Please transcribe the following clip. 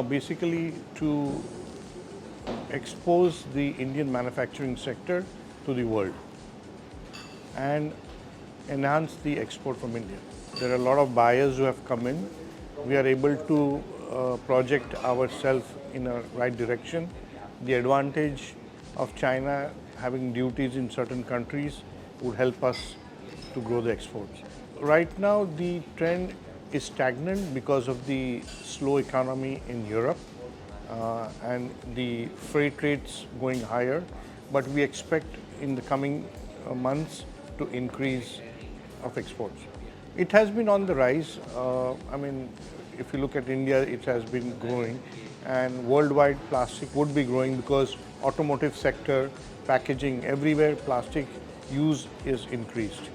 Basically to expose the Indian manufacturing sector to the world and enhance the export from India. There are a lot of buyers who have come in. We are able to project ourselves in a right direction. The advantage of China having duties in certain countries would help us to grow the exports. Right now, the trend is stagnant because of the slow economy in Europe and the freight rates going higher. But we expect in the coming months to increase of exports. It has been on the rise. If you look at India, it has been growing, and worldwide plastic would be growing because automotive sector, packaging, everywhere plastic use is increased.